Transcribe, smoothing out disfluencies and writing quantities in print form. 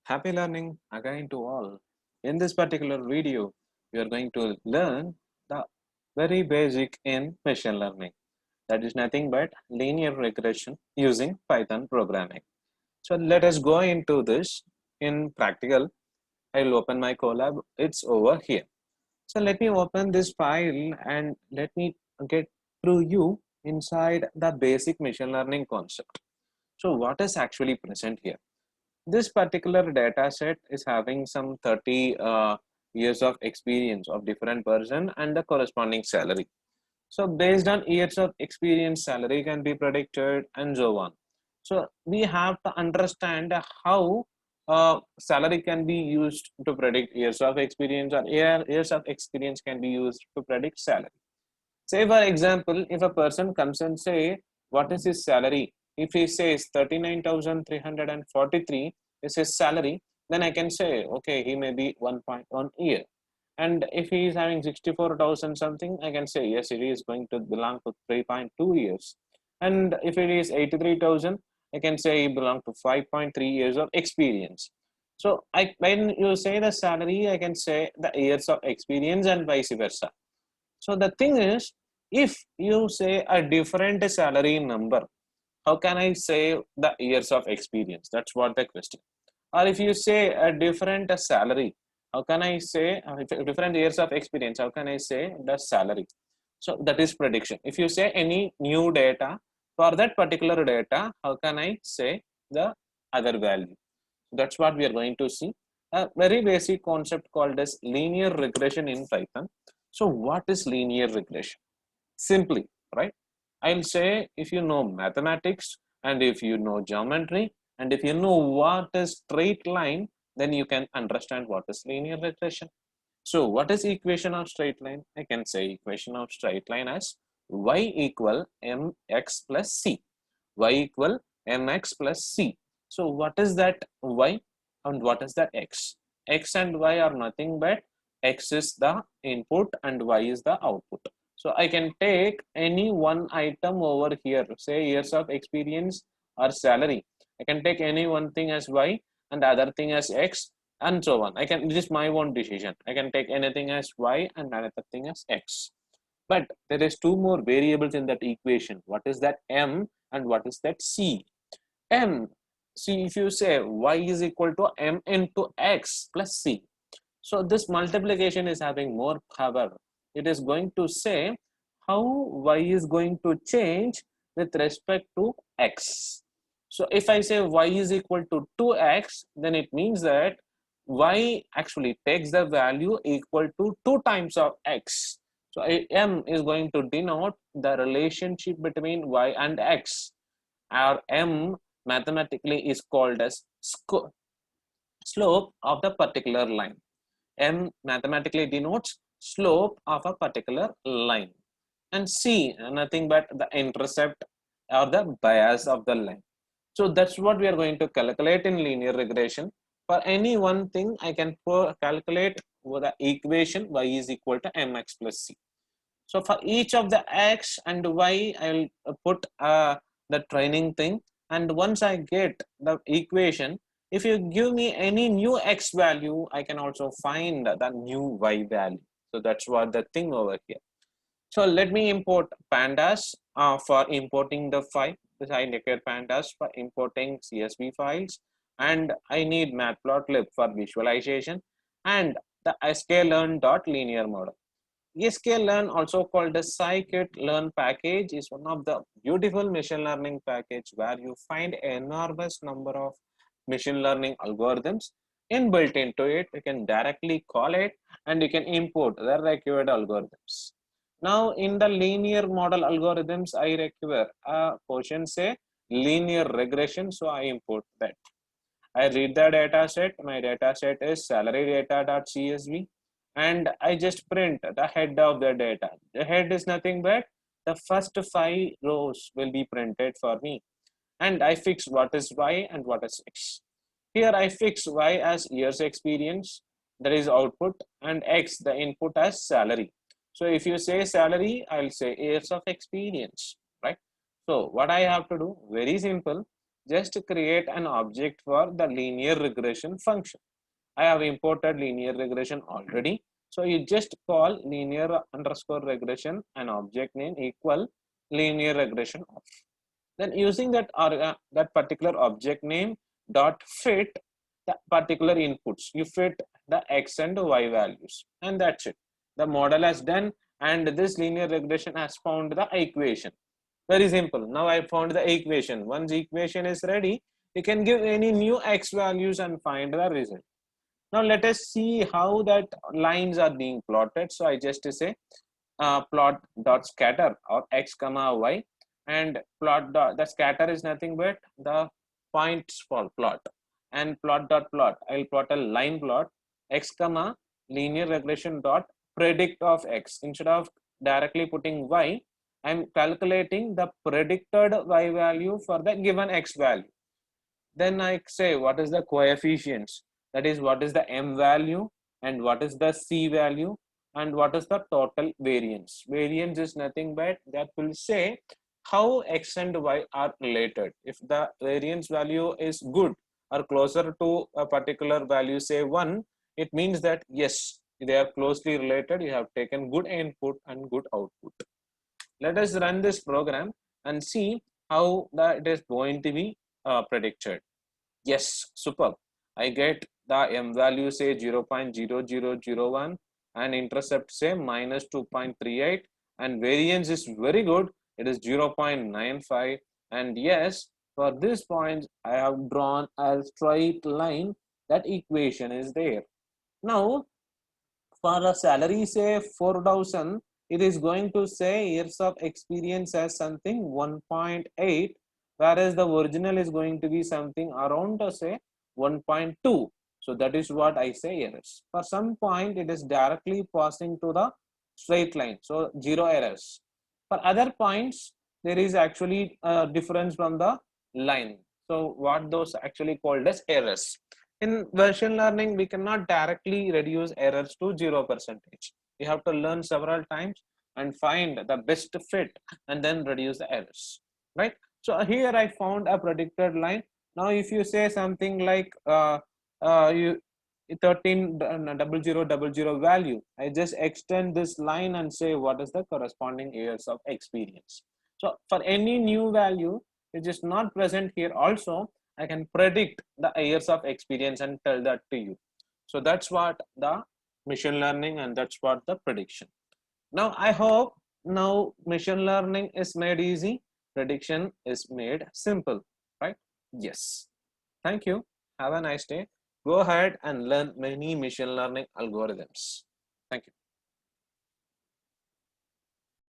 Happy learning again to all. In this particular video, we are going to learn the very basic in machine learning. That is nothing but linear regression using Python programming. So let us go into this in practical. I'll open my Colab. It's over here. So let me open this file and let me get through you inside the basic machine learning concept. So what is actually present here? This particular data set is having some 30 years of experience of different person and the corresponding salary. So based on years of experience, salary can be predicted and so on. So we have to understand how salary can be used to predict years of experience, or years of experience can be used to predict salary. Say for example, if a person comes and say, what is his salary? If he says 39,343 is his salary, then I can say, okay, he may be 1.1 year. And if he is having 64,000 something, I can say, yes, it is going to belong to 3.2 years. And if it is 83,000, I can say he belongs to 5.3 years of experience. So when you say the salary, I can say the years of experience and vice versa. So the thing is, if you say a different salary number, how can I say the years of experience? That's what the question. Or if you say a different salary, how can I say different years of experience? How can I say the salary? So that is prediction. If you say any new data for that particular data, how can I say the other value? That's what we are going to see. A very basic concept called as linear regression in Python. So what is linear regression? Simply, right? I'll say if you know mathematics and if you know geometry and if you know what is straight line, then you can understand what is linear regression. So what is equation of straight line? I can say equation of straight line as y equal mx plus c. Y equal mx plus c. So what is that y and what is that x? X and y are nothing but x is the input and y is the output. So I can take any one item over here, say years of experience or salary. I can take any one thing as y and the other thing as x and so on. I can, this is my own decision. I can take anything as y and another thing as x. But there is two more variables in that equation. What is that m and what is that c? M, see, if you say y is equal to m into x plus c. So this multiplication is having more power. It is going to say how y is going to change with respect to x. So if I say y is equal to 2x, then it means that y actually takes the value equal to 2 times of x. So m is going to denote the relationship between y and x. Our m mathematically is called as slope of the particular line. M mathematically denotes slope of a particular line. And C, nothing but the intercept or the bias of the line. So that's what we are going to calculate in linear regression. For any one thing, I can calculate with the equation y is equal to mx plus c. So for each of the x and y, I will put the training thing. And once I get the equation, if you give me any new x value, I can also find the new y value. So that's what the thing over here. So let me import pandas for importing the file. I require pandas for importing CSV files, and I need matplotlib for visualization, and the sklearn.linear model. sklearn, also called the scikit-learn package, is one of the beautiful machine learning package where you find enormous number of machine learning algorithms inbuilt into it. You can directly call it and you can import the required algorithms. Now in the linear model algorithms, I require a portion say linear regression, so I import that. I read the data set. My data set is salary data.csv, and I just print the head of the data. The head is nothing but the first 5 rows will be printed for me, and I fix what is y and what is x. Here I fix y as years experience, that is output, and x the input as salary. So if you say salary, I'll say years of experience, right? So what I have to do, very simple. just create an object for the linear regression function. I have imported linear regression already. So you just call linear underscore regression and object name equal linear regression. Then using that that particular object name dot fit the particular inputs. You fit the x and y values, and that's it. The model has done, and this linear regression has found the equation. Very simple. Now I found the equation. Once the equation is ready, you can give any new x values and find the result. Now let us see how that lines are being plotted. So I just say plot dot scatter or x comma y, and plot dot, the scatter is nothing but the points for plot, and plot dot plot, I'll plot a line plot x comma linear regression dot predict of x. Instead of directly putting y, I'm calculating the predicted y value for the given x value. Then I say what is the coefficients, that is what is the m value and what is the c value and what is the total variance. Variance is nothing but that will say how x and y are related. If the variance value is good or closer to a particular value, say 1, it means that yes, they are closely related. You have taken good input and good output. Let us run this program and see how it is going to be predicted. Yes, superb. I get the m value say 0.0001 and intercept say minus 2.38, and variance is very good. It is 0.95, and yes, for this point I have drawn a straight line. That equation is there. Now for a salary say 4,000, it is going to say years of experience as something 1.8, whereas the original is going to be something around say 1.2. So that is what I say errors. For some point it is directly passing to the straight line, so zero errors. For other points there is actually a difference from the line. So what those actually called as errors. In machine learning, we cannot directly reduce errors to 0%. We have to learn several times and find the best fit and then reduce the errors, right? So here I found a predicted line. Now if you say something like you 13,000 value, I just extend this line and say what is the corresponding years of experience. So for any new value which is not present here also, I can predict the years of experience and tell that to you. So that's what the machine learning, and that's what the prediction. Now I hope now machine learning is made easy, prediction is made simple, right? Yes. Thank you. Have a nice day. Go ahead and learn many machine learning algorithms. Thank you.